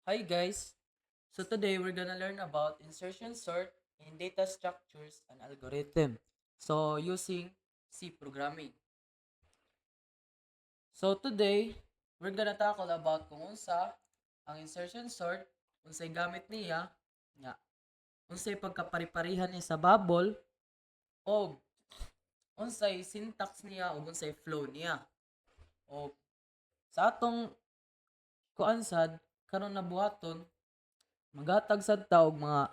Hi guys! So today we're gonna learn about insertion sort in data structures and algorithm. So using C programming. So today we're gonna tackle about kung unsa ang insertion sort, unsay gamit niya, nya, unsay pagkapari-parihan niya sa bubble o unsay syntax niya o unsay flow niya. O sa atong kuan sad karon nabuhaton maghatag sad ta og mga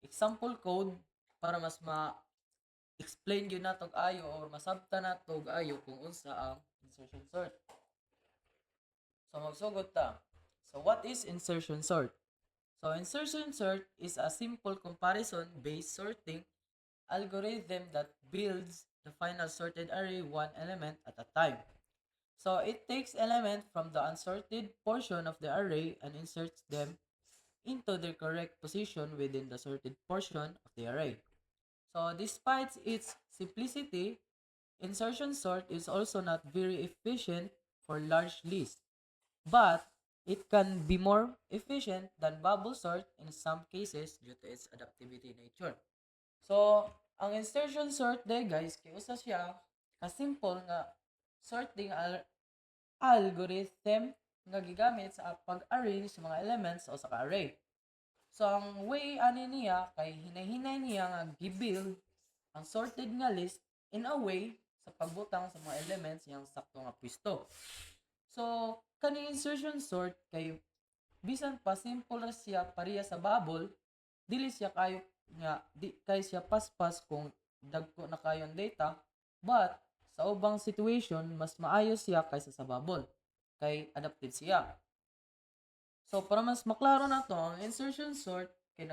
example code para mas explain gyud nato ayo or masabtan nato ayo kung unsa ang insertion sort. So magsugod ta. So what is insertion sort? So insertion sort is a simple comparison based sorting algorithm that builds the final sorted array one element at a time. So it takes element from the unsorted portion of the array and inserts them into their correct position within the sorted portion of the array. So despite its simplicity, insertion sort is also not very efficient for large lists, but it can be more efficient than bubble sort in some cases due to its adaptivity nature. So, ang insertion sort day guys, kay usa siya ka-simple nga sorting algorithm nga gigamit sa pag-arrange sa mga elements o sa array. So, ang way ani niya kay hinay-hinay niya nga gibuild ang sorted nga list in a way sa pagbutang sa mga elements yang sakto nga pwesto. So, kani insertion sort kay bisan pa simple ra siya pareha sa bubble, dili siya kayo nga di kay siya paspas kung dagko na kayo ang data, but sa ubang situation mas maayo siya kaysa sa bubble kay adapted siya. So para mas maklaro na to, ang insertion sort kay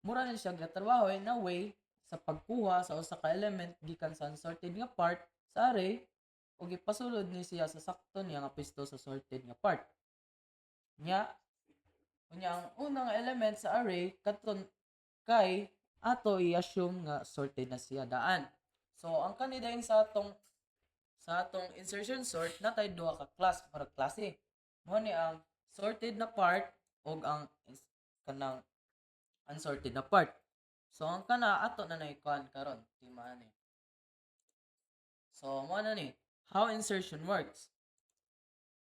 mura na siya gatrabaho in a way sa pagkuha sa usa ka element gikan sa unsorted nga part sa array ug ipasulod ni siya sa sakto niya nga pwesto sa sorted nga part. Nya, unya ang unang element sa array katon kay ato i-assume nga sorted na siya daan. So ang kanidayon sa atong insertion sort natay duha ka class para klase. Mo ni ang sorted na part ug ang kanang unsorted na part. So ang kana ato na naikuan karon timaan ni. So mo na ni how insertion works.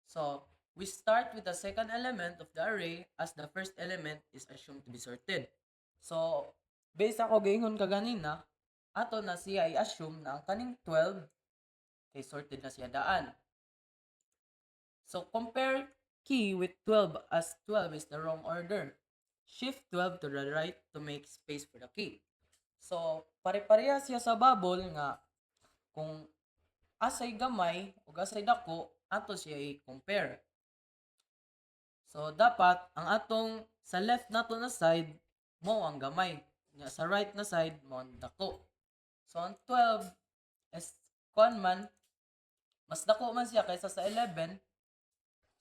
So we start with the second element of the array as the first element is assumed to be sorted. So based ako giingon kaganina, ato na siya i-assume na ang kaning 12 kay sorted na siya daan. So compare key with 12 as 12 is the wrong order. Shift 12 to the right to make space for the key. So pare-pareha siya sa bubble nga kung asay gamay o asay dako ato siya i-compare. So dapat ang atong sa left nato na side mo ang gamay, nya sa right na side mo ang dako. So ang 12 is kuan man mas dako man siya kaysa sa 11.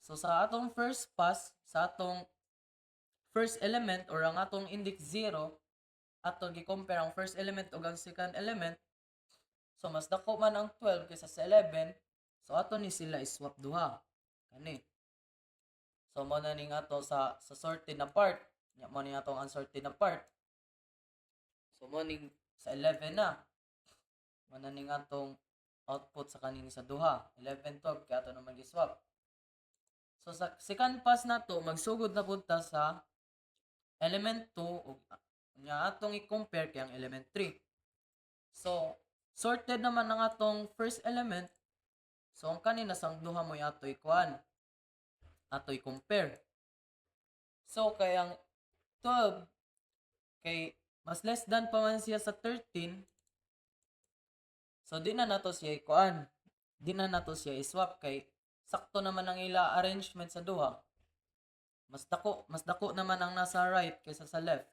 So sa atong first pass, sa atong first element or ang atong index 0, ato gi-compare ang first element ug ang second element. So mas dako man ang 12 kaysa sa 11. So ato ni sila i-swap duha. Kani. So mo na ning ato sa sorted na part. Nya mo ni atong unsorted na part. So mo ning sa 11 na. Mo na ning atong output sa kaning sa duha. 11 12 kay ato naman gi-swap. So sa second pass na to, magsugod na punta sa element 2 ug nya atong i-compare kay ang element 3. So sorted naman ang atong first element. So ang kanina sang duha mo ato ikuan, ato i-compare. So kay ang 12 kay mas less than pa man siya sa 13. So di na nato siya ikuan. Di na nato siya i-swap kay sakto naman ang ila arrangement sa duha. Mas dako naman ang nasa right kaysa sa left.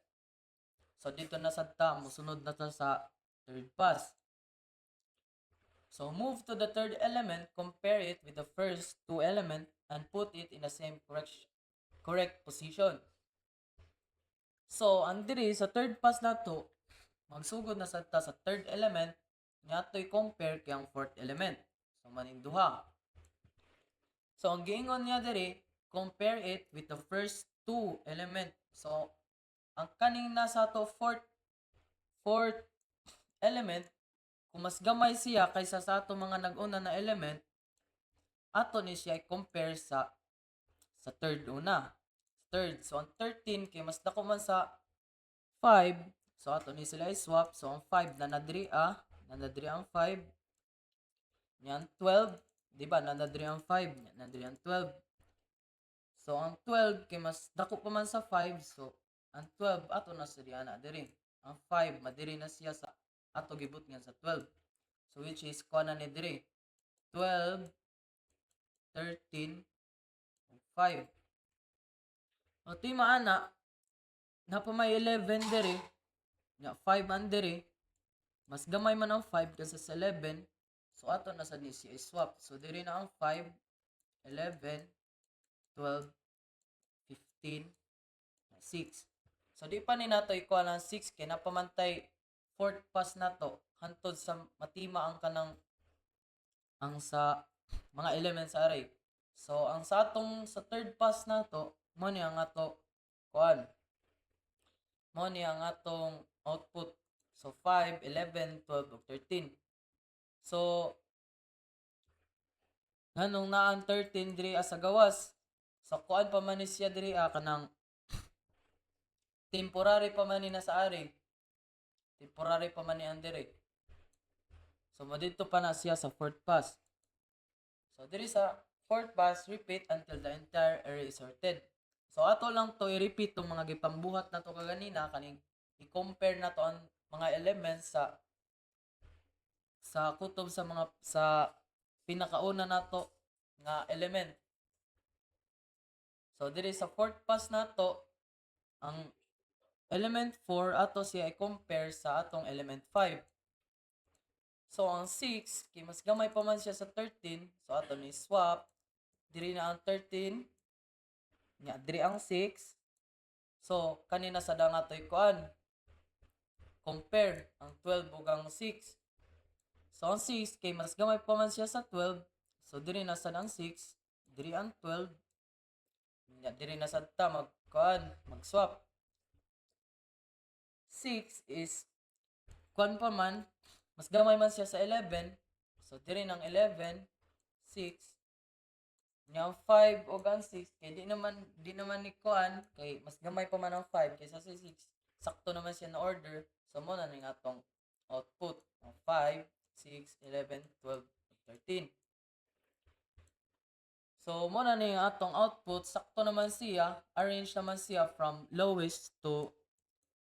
So dito na sad ta mosunod na ta sa third pass. So move to the third element, compare it with the first two element and put it in the same correct position. So ang diri sa third pass na to, magsugod na sad ta sa third element nga to'y compare kay ang fourth element. So maning duha. So ang giingon niya diri, compare it with the first 2 element. So ang kaning nasa to fourth element, kung mas gamay siya kaysa sa ato mga nag-una na element, ato ni siya i-compare sa third una. Third. So ang 13 kay mas dako man sa 5. So ato ni sila i-swap. So ang 5 nanadri ang 5. Yan 12, di ba? Nanadri ang 5, nanadri ang 12. So ang 12 kay mas dako pa man sa 5. So ang 12 ato na sa diana diri. Ang 5 madiri na siya sa ato gibut nga sa 12. So which is kuha na ni diri 12, 13, 5. O ti maana na pa may 11 diri, nya 5 an diri, mas gamay man ang 5 kaysa sa 11. So ato na sa ni siya swap. So diri na ang 5, 11, 12, 15, 6. So di pa ni nato ikuha ng 6 kay napamantay fourth pass nato hantod sa matima ang kanang ang sa mga elements sa array. So ang sa atong sa third pass nato mo ni ang ato kuan. Mo ni ang atong output. So 5, 11, 12 ug 13. So nganong naa ang 13 diri sa gawas. So kuan pa man ni siya diri kanang temporary pa man ni na sa array. Temporary pa man ni ang diri. So madito pa na siya sa fourth pass. So diri sa fourth pass, repeat until the entire array is sorted. So ato lang to i-repeat tong mga gipambuhat na to kaganina kaning i-compare na to ang mga elements sa kutob sa mga sa pinakauna nato nga element. So diri sa fourth pass nato ang element 4 ato siya i-compare sa atong element 5. So ang 6 kay mas gamay pa man siya sa 13, so ato ni swap diri na ang 13 nya diri ang 6. So kanina sa dang ato ikuan compare ang 12 ug ang 6. So ang 6 kay mas gamay pa man siya sa 12, so diri na sad ang 6, diri ang 12 nya diri na sad ta mag-swap. 6 is kuan pa man, mas gamay man siya sa 11. So diri ng 11, 6 nya 5 o ang 6 kay di naman ni kuan kay mas gamay pa man ang 5 kaysa sa 6. Sakto naman siya na order. So mo na ning atong output ang 5, 6, 11, 12, 13. So mo na ning atong output, sakto naman siya, arrange naman siya from lowest to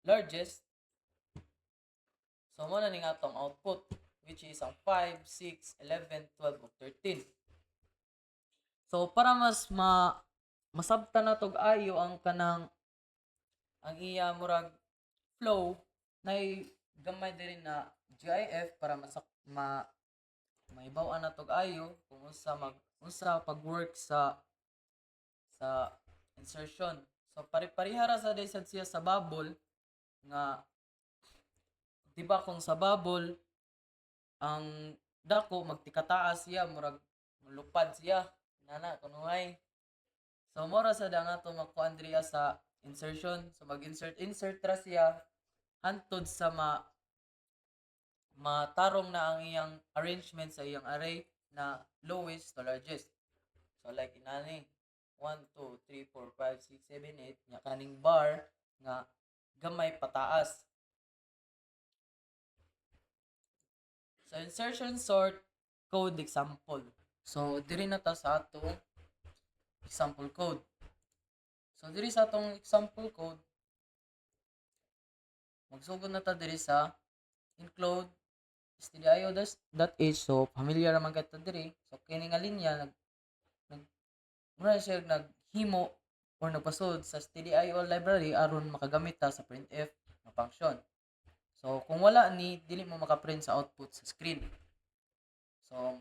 largest. So mo na ning atong output which is ang 5, 6, 11, 12 ug 13. So para mas masabtan na tog ayo ang kanang ang iya murag flow nay gamay diri na GIF para maibaw-an na tog ayo kung unsa pag-work sa insertion. So pare-parehara sa desad siya sa bubble nga di ba kung sa bubble ang dako magtikataas siya murag lupad siya nana kunuhay. So mora sa da nga to makuan diriya sa insertion. So mag-insert ra siya hantod sa matarong na ang iyang arrangement sa iyang array na lowest to largest. So like inani 1, 2, 3, 4, 5, 6, 7, 8 nya kaning bar nga gamay pataas. So insertion sort code example. So diri na ta sa atong example code. So diri sa atong example code magsugod na ta diri sa include stdio.h. So familiar naman kita diri. So kini nga linya muna siya naghimo or nagpasod sa stdio library aron makagamit ta sa printf na function. So kung wala ni dili mo maka-print sa output sa screen. So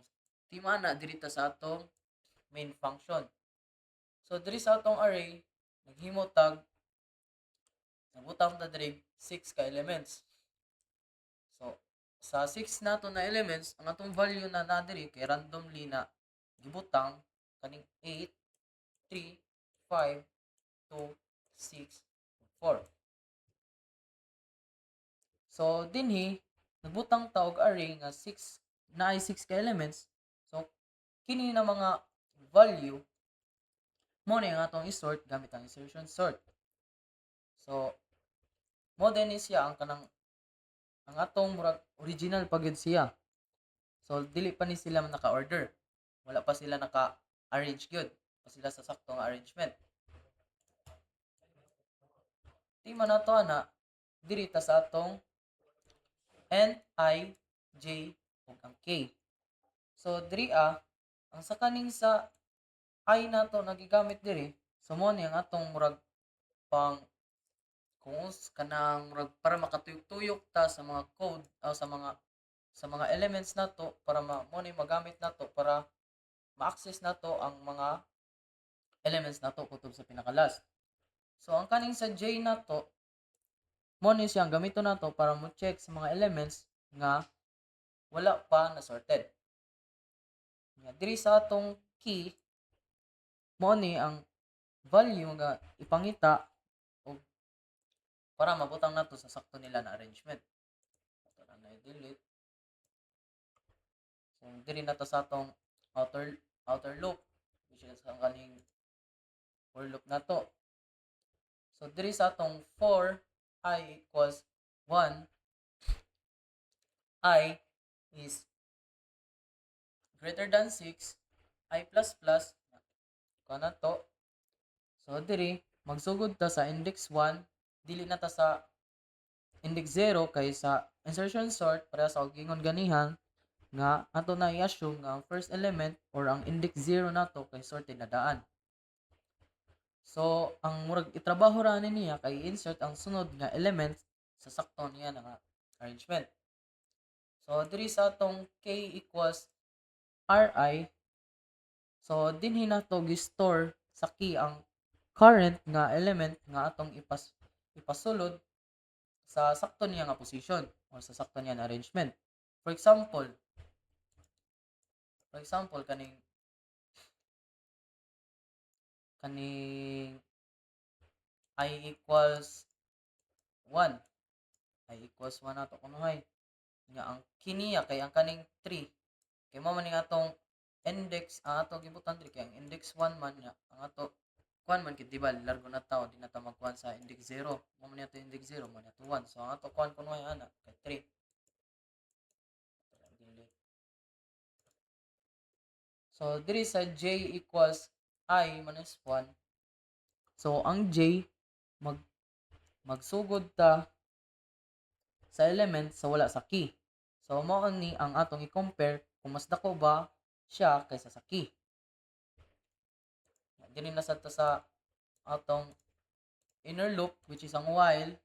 timana diri ta sa atong main function. So diri sa atong array naghimo tag nabutang ta diri 6 ka elements. So sa 6 nato na elements ang atong value na diri kay randomly na gibutang kaning 8, 3, 5, 2, 6, 4. So dinhi nagbutang ta og array nga 6 na ay 6 ka elements. So kini na mga value mo na yung atong isort gamit ang insertion sort. So mo din ni siya ang atong murag original pagid siya. So dili pa ni sila naka-order. Wala pa sila naka-arrange gyud. Pa sila sa saktong arrangement. Tima na to ana diri ta sa atong N, I, J ug ang K. So diri ang sa kaning sa I nato nagigamit diri, so mo ni ang atong murag pang kung kanang murag para makatuyok-tuyok ta sa mga code o sa mga elements nato para mo ni magamit nato para ma-access nato ang mga elements nato kutob sa pinaka-last. So ang kaning sa J nato mo ni siyang gamiton nato para mo check sa mga elements nga wala pa na sorted. Diri sa atong key mo ni ang value nga ipangita o para mabutang nato sa sakto nila na arrangement. Ito na i-delete. So diri na to sa atong outer loop which is ang kaning for loop na to. So diri sa atong 4 I equals 1, I is greater than 6, I plus plus kana to. So diri magsugod ta sa index 1, dili na ta sa index 0 kay sa insertion sort para sa gingon ganihan nga ato na i-assume nga ang first element or ang index 0 nato kay sorted na daan. So ang murag itrabaho ra niya kay insert ang sunod nga element sa sakto niya nga arrangement. So diri sa atong k equals ri, so dinhi nato gi-store sa key ang current nga element nga atong ipasulod sa sakto niya nga position o sa sakto niya nga arrangement. For example kaning I equals 1. I equals 1 nato kunuhay. Nga ang kiniya kay ang kaning 3. Kay mo man atong index ang ato gibutan diri kay ang index 1 man nga ang ato kuan man kit diba largo na tawo di na ta magkuan sa index 0. Mo man ato index 0 mo ato 1. So ang ato kuan kunuhay ana kay 3. So diri sa j equals I minus 1. So ang j magsugod ta sa element sa wala sa key. So mao ni ang atong i-compare kung mas dako ba siya kaysa sa key. Dili na sa atong inner loop which is ang while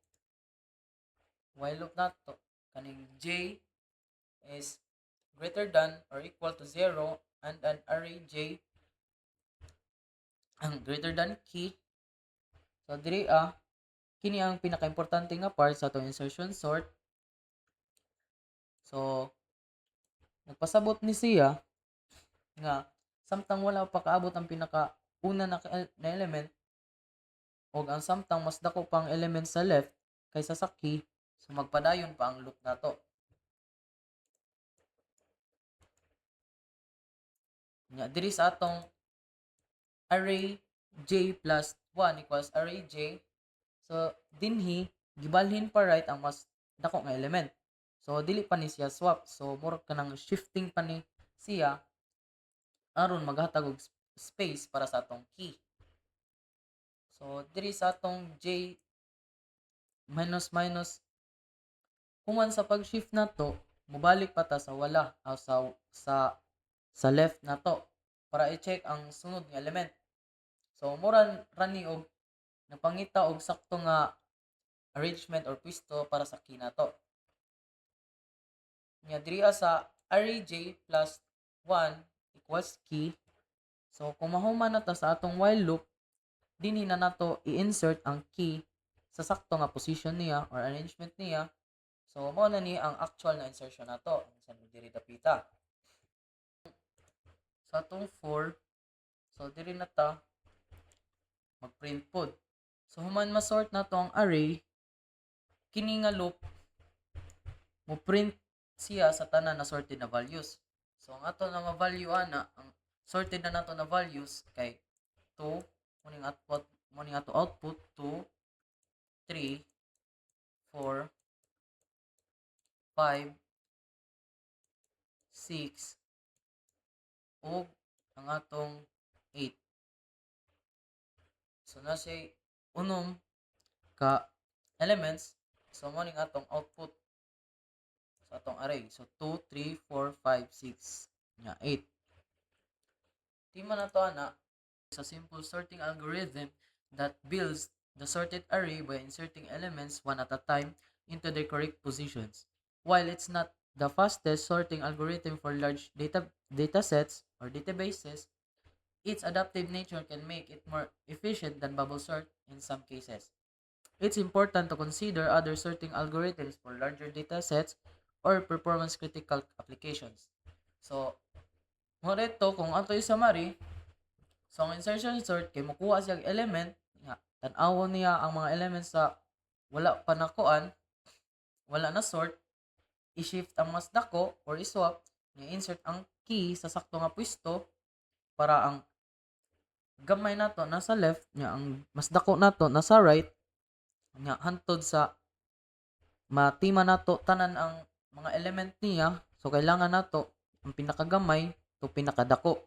loop nato kaning j is greater than or equal to 0 and an array j ang greater than key. So diri kini ang pinaka-importante nga part sa atong insertion sort. So nagpasabot ni siya nga samtang wala pa kaabot ang pinaka una na element o ang samtang mas dako pang element sa left kaysa sa key, so magpadayon pa ang loop nato. Nya diri sa atong array j plus 1 equals array j, so dinhi gibalhin pa right ang mas dako nga element. So dili pa ni siya swap, so more kanang shifting pa ni siya aron maghatag og space para sa atong key. So diri sa atong j minus minus human sa pag-shift nato mobalik pa ta sa wala o sa left nato para i-check ang sunod nga element. So mura rani og napangita og sakto nga arrangement or pwesto para sa key nato. Nya diri sa array j plus 1 equals key. So kung mahuman na ta sa atong while loop, dinhi na nato i-insert ang key sa sakto nga position niya or arrangement niya. So mao na ni ang actual na insertion nato. Sa diri dapita. Sa atong 4, so diri na ta mag-print pod. So human ma-sort nato ang array, kini nga loop mo print siya sa tanan na sorted na values. So ang ato na ma-value ana, ang sorted na nato na values kay 2, muning ato output 2, 3, 4, 5, 6, ug ang atong 8. So na siya unom ka elements. So mo ning atong output sa atong array. So 2, 3, 4, 5, 6, nya 8. Di man nato ana is a simple sorting algorithm that builds the sorted array by inserting elements one at a time into their correct positions. While it's not the fastest sorting algorithm for large data sets or databases, its adaptive nature can make it more efficient than bubble sort in some cases. It's important to consider other sorting algorithms for larger data sets or performance critical applications. So, mo dito kung ato yung summary, so ang insertion sort kay mokuha siya element nga tan-awon niya ang mga elements sa wala pa nakuan, wala na sort, i-shift ang mas dako or i-swap, i-insert ang key sa sakto nga pwesto para ang gamay nato nasa left nya ang mas dako nato nasa right nya hantod sa matima nato tanan ang mga element niya. So kailangan nato ang pinakagamay to pinakadako.